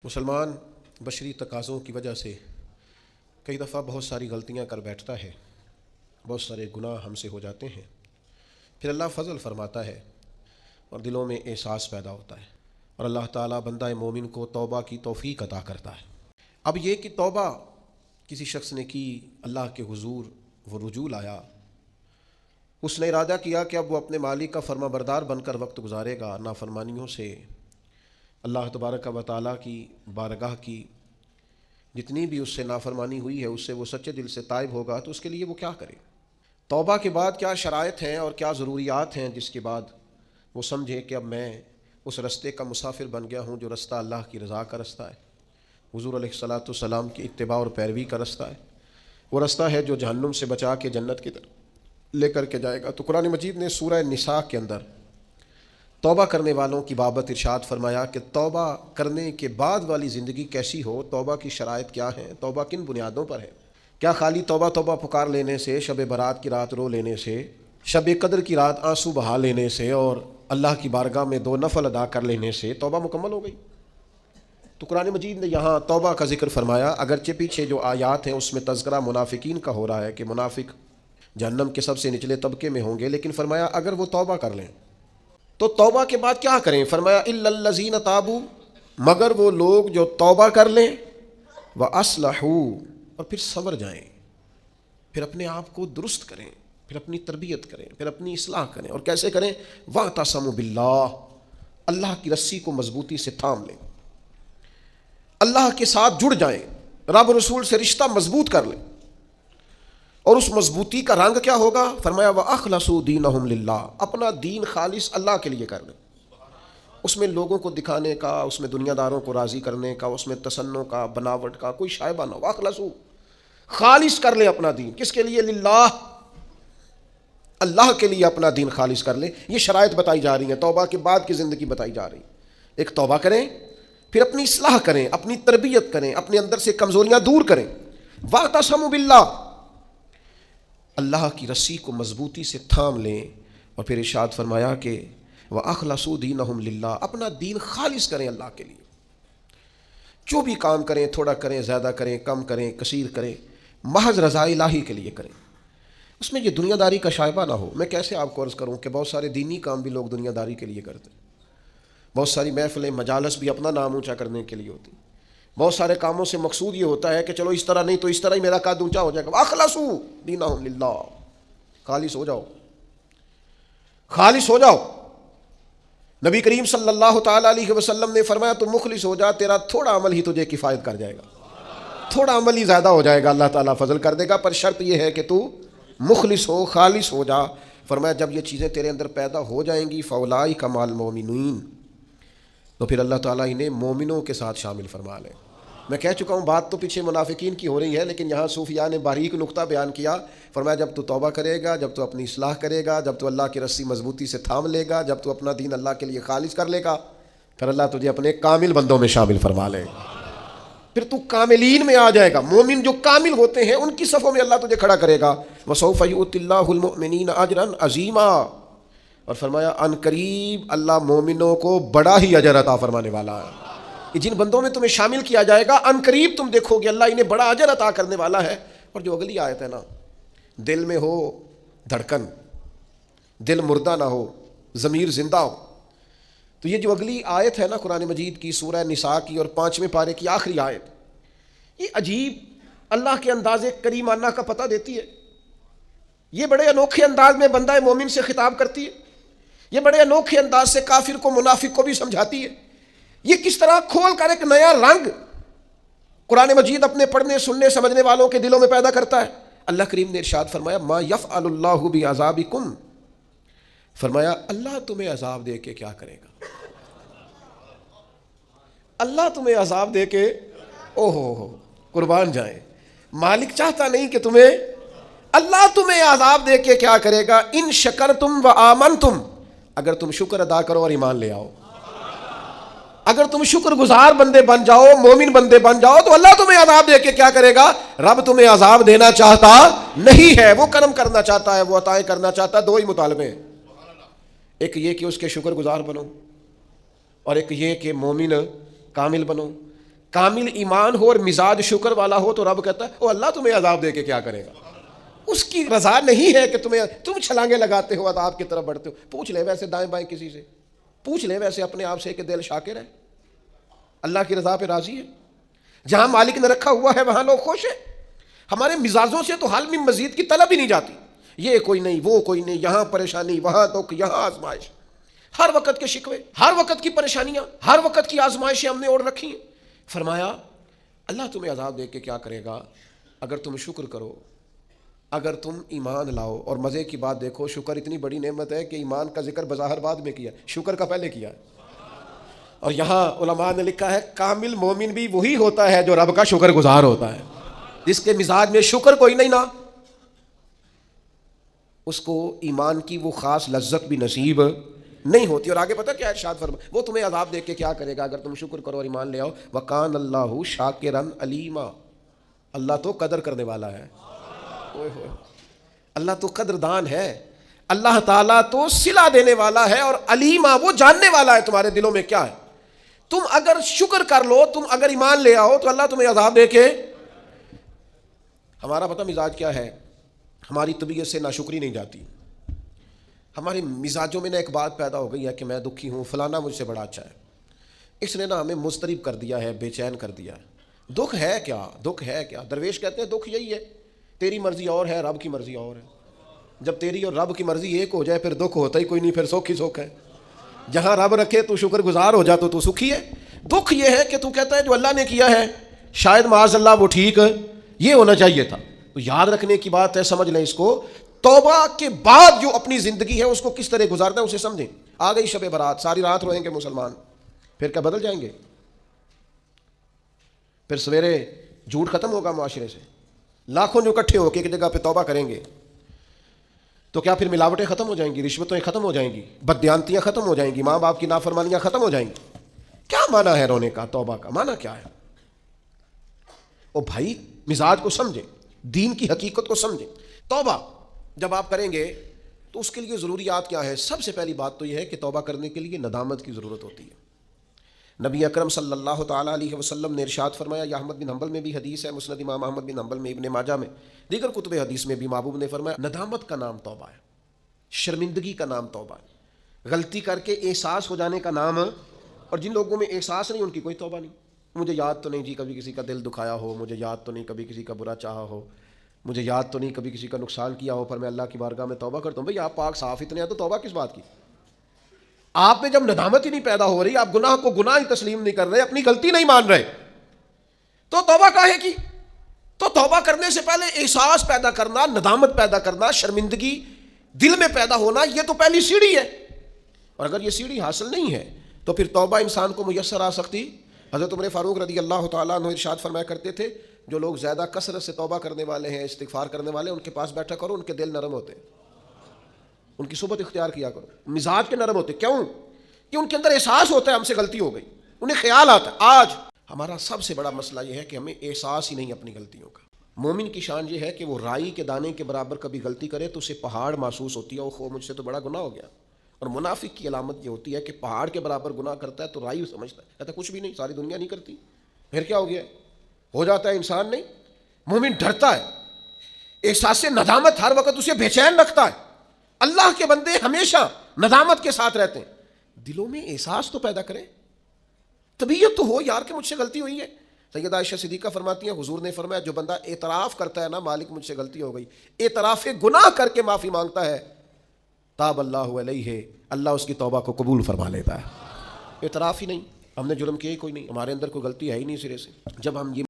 مسلمان بشری تقاضوں کی وجہ سے کئی دفعہ بہت ساری غلطیاں کر بیٹھتا ہے، بہت سارے گناہ ہم سے ہو جاتے ہیں، پھر اللہ فضل فرماتا ہے اور دلوں میں احساس پیدا ہوتا ہے اور اللہ تعالیٰ بندہ مومن کو توبہ کی توفیق عطا کرتا ہے۔ اب یہ کہ توبہ کسی شخص نے کی، اللہ کے حضور وہ رجوع لایا، اس نے ارادہ کیا کہ اب وہ اپنے مالک کا فرما بردار بن کر وقت گزارے گا، نافرمانیوں سے اللہ تبارک و تعالیٰ کی بارگاہ کی جتنی بھی اس سے نافرمانی ہوئی ہے اس سے وہ سچے دل سے تائب ہوگا، تو اس کے لیے وہ کیا کرے؟ توبہ کے بعد کیا شرائط ہیں اور کیا ضروریات ہیں جس کے بعد وہ سمجھے کہ اب میں اس رستے کا مسافر بن گیا ہوں جو رستہ اللہ کی رضا کا رستہ ہے، حضور علیہ الصلاۃ والسلام کی اتباع اور پیروی کا رستہ ہے، وہ رستہ ہے جو جہنم سے بچا کے جنت کی طرف لے کر کے جائے گا۔ تو قرآن مجید نے سورہ نساء کے اندر توبہ کرنے والوں کی بابت ارشاد فرمایا کہ توبہ کرنے کے بعد والی زندگی کیسی ہو، توبہ کی شرائط کیا ہیں، توبہ کن بنیادوں پر ہے۔ کیا خالی توبہ توبہ پکار لینے سے، شب برات کی رات رو لینے سے، شب قدر کی رات آنسو بہا لینے سے اور اللہ کی بارگاہ میں 2 نفل ادا کر لینے سے توبہ مکمل ہو گئی؟ تو قرآن مجید نے یہاں توبہ کا ذکر فرمایا، اگرچہ پیچھے جو آیات ہیں اس میں تذکرہ منافقین کا ہو رہا ہے کہ منافق جہنم کے سب سے نچلے طبقے میں ہوں گے، لیکن فرمایا اگر وہ توبہ کر لیں تو توبہ کے بعد کیا کریں؟ فرمایا الا الذین تابوا، مگر وہ لوگ جو توبہ کر لیں، واصلحوا، اور پھر سنور جائیں، پھر اپنے آپ کو درست کریں، پھر اپنی تربیت کریں، پھر اپنی اصلاح کریں۔ اور کیسے کریں؟ واعتصموا باللہ، اللہ کی رسی کو مضبوطی سے تھام لیں، اللہ کے ساتھ جڑ جائیں، رب رسول سے رشتہ مضبوط کر لیں۔ اور اس مضبوطی کا رنگ کیا ہوگا؟ فرمایا وَأَخْلَصُوا دِينَهُمْ لِلَّهِ، اپنا دین خالص اللہ کے لیے کر لیں، اس میں لوگوں کو دکھانے کا، اس میں دنیا داروں کو راضی کرنے کا، اس میں تصنع کا، بناوٹ کا کوئی شائبہ نہ ہو۔ وَأَخْلَصُوا، خالص کر لیں اپنا دین، کس کے لیے؟ للہ، اللہ کے لیے اپنا دین خالص کر لیں۔ یہ شرائط بتائی جا رہی ہیں، توبہ کے بعد کی زندگی بتائی جا رہی ہے۔ ایک توبہ کریں، پھر اپنی اصلاح کریں، اپنی تربیت کریں، اپنے اندر سے کمزوریاں دور کریں۔ وَاعْتَصِمُوا بِاللَّهِ، اللہ کی رسی کو مضبوطی سے تھام لیں۔ اور پھر ارشاد فرمایا کہ وَأَخْلَصُوا دِينَهُمْ لِلَّهِ، اپنا دین خالص کریں اللہ کے لیے۔ جو بھی کام کریں، تھوڑا کریں، زیادہ کریں، کم کریں، کثیر کریں، محض رضا الہی کے لیے کریں، اس میں یہ دنیا داری کا شائبہ نہ ہو۔ میں کیسے آپ کو عرض کروں کہ بہت سارے دینی کام بھی لوگ دنیا داری کے لیے کرتے ہیں، بہت ساری محفلیں، مجالس بھی اپنا نام اونچا کرنے کے لیے ہوتی ہیں، بہت سارے کاموں سے مقصود یہ ہوتا ہے کہ چلو اس طرح نہیں تو اس طرح ہی میرا قد اونچا ہو جائے گا۔ اخلصوا دینہم للہ، خالص ہو جاؤ، خالص ہو جاؤ۔ نبی کریم صلی اللہ تعالی علیہ وسلم نے فرمایا تو مخلص ہو جا، تیرا تھوڑا عمل ہی تجھے کفایت کر جائے گا، تھوڑا عمل ہی زیادہ ہو جائے گا، اللہ تعالیٰ فضل کر دے گا، پر شرط یہ ہے کہ تو مخلص ہو، خالص ہو جا۔ فرمایا جب یہ چیزیں تیرے اندر پیدا ہو جائیں گی فاولئک مع المؤمنین، تو پھر اللہ تعالیٰ انہیں مومنوں کے ساتھ شامل فرما لے۔ میں کہہ چکا ہوں بات تو پیچھے منافقین کی ہو رہی ہے، لیکن یہاں صوفیاء نے باریک نقطہ بیان کیا۔ فرمایا جب تو توبہ کرے گا، جب تو اپنی اصلاح کرے گا، جب تو اللہ کی رسی مضبوطی سے تھام لے گا، جب تو اپنا دین اللہ کے لیے خالص کر لے گا، پھر اللہ تجھے اپنے کامل بندوں میں شامل فرما لے گا، پھر تو کاملین میں آ جائے گا۔ مومن جو کامل ہوتے ہیں ان کی صفوں میں اللہ تجھے کھڑا کرے گا۔ وَسَوْفَ يُؤْتِ اللَّهُ الْمُؤْمِنِينَ أَجْرًا عَظِيمًا، اور فرمایا ان قریب اللہ مومنوں کو بڑا ہی اجر عطا فرمانے والا ہے۔ کہ جن بندوں میں تمہیں شامل کیا جائے گا ان قریب تم دیکھو گے اللہ انہیں بڑا اجر عطا کرنے والا ہے۔ اور جو اگلی آیت ہے نا، دل میں ہو دھڑکن، دل مردہ نہ ہو، ضمیر زندہ ہو، تو یہ جو اگلی آیت ہے نا قرآن مجید کی سورہ نساء کی اور 5ویں پارے کی آخری آیت، یہ عجیب اللہ کے انداز کریمانہ کا پتہ دیتی ہے۔ یہ بڑے انوکھے انداز میں بندہ مومن سے خطاب کرتی ہے، یہ بڑے انوکھے انداز سے کافر کو، منافق کو بھی سمجھاتی ہے۔ یہ کس طرح کھول کر ایک نیا رنگ قرآن مجید اپنے پڑھنے، سننے، سمجھنے والوں کے دلوں میں پیدا کرتا ہے۔ اللہ کریم نے ارشاد فرمایا ما یفعل اللہ بعذابکم، فرمایا اللہ تمہیں عذاب دے کے کیا کرے گا؟ اللہ تمہیں عذاب دے کے اوہو قربان جائیں، مالک چاہتا نہیں کہ تمہیں، اللہ تمہیں عذاب دے کے کیا کرے گا؟ ان شکرتم وآمنتم، اگر تم شکر ادا کرو اور ایمان لے آؤ، اگر تم شکر گزار بندے بن جاؤ، مومن بندے بن جاؤ، تو اللہ تمہیں عذاب دے کے کیا کرے گا؟ رب تمہیں عذاب دینا چاہتا نہیں ہے، وہ کرم کرنا چاہتا ہے، وہ عطائیں کرنا چاہتا ہے۔ 2 ہی مطالبے ہیں، ایک یہ کہ اس کے شکر گزار بنو، اور ایک یہ کہ مومن کامل بنو۔ کامل ایمان ہو اور مزاج شکر والا ہو تو رب کہتا ہے او اللہ تمہیں عذاب دے کے کیا کرے گا. اس کی رضا نہیں ہے کہ تم چھلانگیں لگاتے ہو عذاب کی طرف بڑھتے ہو. پوچھ لے ویسے دائیں بائیں کسی سے, پوچھ لے ویسے اپنے آپ سے کہ دل شاکر ہے, اللہ کی رضا پہ راضی ہے. جہاں مالک نے رکھا ہوا ہے وہاں لوگ خوش ہیں. ہمارے مزاجوں سے تو حال میں مزید کی طلب ہی نہیں جاتی. یہ کوئی نہیں, وہ کوئی نہیں, یہاں پریشانی, وہاں دکھ, یہاں آزمائش, ہر وقت کے شکوے, ہر وقت کی پریشانیاں, ہر وقت کی آزمائشیں ہم نے اوڑھ رکھی ہیں. فرمایا اللہ تمہیں عذاب دے کے کیا کرے گا اگر تم شکر کرو, اگر تم ایمان لاؤ. اور مزے کی بات دیکھو, شکر اتنی بڑی نعمت ہے کہ ایمان کا ذکر بظاہر بعد میں کیا, شکر کا پہلے کیا. اور یہاں علماء نے لکھا ہے کامل مومن بھی وہی ہوتا ہے جو رب کا شکر گزار ہوتا ہے. جس کے مزاج میں شکر کوئی نہیں نا, اس کو ایمان کی وہ خاص لذت بھی نصیب نہیں ہوتی. اور آگے پتہ کیا ارشاد فرما, وہ تمہیں عذاب دے کے کیا کرے گا اگر تم شکر کرو اور ایمان لے آؤ. وَقَانَ اللَّهُ شَاكِرًا عَلِيمًا, اللہ تو قدر کرنے والا ہے. اللہ تو قدردان ہے, اللہ تعالیٰ تو صلہ دینے والا ہے, اور علیما وہ جاننے والا ہے تمہارے دلوں میں کیا ہے. تم اگر شکر کر لو, تم اگر ایمان لے آؤ تو اللہ تمہیں عذاب دے کے. ہمارا پتہ مزاج کیا ہے, ہماری طبیعت سے ناشکری نہیں جاتی. ہمارے مزاجوں میں ایک بات پیدا ہو گئی ہے کہ میں دکھی ہوں, فلانا مجھ سے بڑا اچھا ہے, اس نے ہمیں مضطرب کر دیا ہے, بے چین کر دیا ہے. دکھ ہے کیا, دکھ ہے کیا. درویش کہتے ہیں دکھ یہی ہے, تیری مرضی اور ہے, رب کی مرضی اور ہے. جب تیری اور رب کی مرضی ایک ہو جائے پھر دکھ ہوتا ہی کوئی نہیں, پھر سکھ ہی سکھ ہے. جہاں رب رکھے تو شکر گزار ہو جا تو سکھی ہے. دکھ یہ ہے کہ تو کہتا ہے جو اللہ نے کیا ہے شاید معاذ اللہ وہ ٹھیک یہ ہونا چاہیے تھا. تو یاد رکھنے کی بات ہے, سمجھ لیں اس کو. توبہ کے بعد جو اپنی زندگی ہے اس کو کس طرح گزارنا ہے اسے سمجھیں. آ گئی شب برات, ساری رات روئیں گے مسلمان, پھر کیا بدل جائیں گے؟ پھر سویرے جھوٹ ختم ہوگا معاشرے سے, لاکھوں جو اکٹھے ہو کے ایک جگہ پہ توبہ کریں گے تو کیا پھر ملاوٹیں ختم ہو جائیں گی, رشوتیں ختم ہو جائیں گی, بددیانتیاں ختم ہو جائیں گی, ماں باپ کی نافرمانیاں ختم ہو جائیں گی؟ کیا معنی ہے رونے کا, توبہ کا معنی کیا ہے؟ او بھائی مزاج کو سمجھیں, دین کی حقیقت کو سمجھیں. توبہ جب آپ کریں گے تو اس کے لیے ضروریات کیا ہے؟ سب سے پہلی بات تو یہ ہے کہ توبہ کرنے کے لیے ندامت کی ضرورت ہوتی ہے. نبی اکرم صلی اللہ تعالیٰ علیہ وسلم نے ارشاد فرمایا, یہ احمد بن حنبل میں بھی حدیث ہے, مسند امام احمد بن حنبل میں, ابن ماجہ میں, دیگر کتب حدیث میں بھی محبوب نے فرمایا ندامت کا نام توبہ ہے, شرمندگی کا نام توبہ ہے, غلطی کر کے احساس ہو جانے کا نام. اور جن لوگوں میں احساس نہیں ان کی کوئی توبہ نہیں. مجھے یاد تو نہیں جی کبھی کسی کا دل دکھایا ہو, مجھے یاد تو نہیں کبھی کسی کا برا چاہا ہو, مجھے یاد تو نہیں کبھی کسی کا نقصان کیا ہو, پر میں اللہ کی بارگاہ میں توبہ کرتا ہوں. بھئی آپ پاک صاف اتنے ہیں تو توبہ کس بات کی؟ آپ میں جب ندامت ہی نہیں پیدا ہو رہی, آپ گناہ کو گناہ ہی تسلیم نہیں کر رہے, اپنی غلطی نہیں مان رہے, تو توبہ کاہے کی؟ تو توبہ کرنے سے پہلے احساس پیدا کرنا, ندامت پیدا کرنا, شرمندگی دل میں پیدا ہونا, یہ تو پہلی سیڑھی ہے. اور اگر یہ سیڑھی حاصل نہیں ہے تو پھر توبہ انسان کو میسر آ سکتی. حضرت عمر فاروق رضی اللہ تعالیٰ عنہ ارشاد فرمایا کرتے تھے, جو لوگ زیادہ کثرت سے توبہ کرنے والے ہیں, استغفار کرنے والے, ان کے پاس بیٹھا کرو, ان کے دل نرم ہوتے ہیں, ان کی صحبت اختیار کیا کرو. مزاج کے نرم ہوتے, کیوں کہ ان کے اندر احساس ہوتا ہے ہم سے غلطی ہو گئی, انہیں خیال آتا ہے. آج ہمارا سب سے بڑا مسئلہ یہ ہے کہ ہمیں احساس ہی نہیں اپنی غلطیوں کا. مومن کی شان یہ ہے کہ وہ رائی کے دانے کے برابر کبھی غلطی کرے تو اسے پہاڑ محسوس ہوتی ہے, اوہ مجھ سے تو بڑا گناہ ہو گیا. اور منافق کی علامت یہ ہوتی ہے کہ پہاڑ کے برابر گناہ کرتا ہے تو رائی سمجھتا ہے, کہتا ہے کچھ بھی نہیں, ساری دنیا نہیں کرتی, پھر کیا ہو گیا, ہو جاتا ہے انسان. نہیں, مومن ڈرتا ہے, احساس ندامت ہر وقت اسے بے چین رکھتا ہے. اللہ کے بندے ہمیشہ ندامت کے ساتھ رہتے ہیں. دلوں میں احساس تو پیدا کریں, طبیعت تو ہو یار کہ مجھ سے غلطی ہوئی ہے. سیدہ عائشہ صدیقہ فرماتی ہیں حضور نے فرمایا جو بندہ اعتراف کرتا ہے نا مالک مجھ سے غلطی ہو گئی, اعتراف گناہ کر کے معافی مانگتا ہے, تاب اللہ علیہ, اللہ اس کی توبہ کو قبول فرما لیتا ہے. اعتراف ہی نہیں, ہم نے جرم کیا ہی کوئی نہیں, ہمارے اندر کوئی غلطی ہے ہی نہیں سرے سے. جب ہم یہ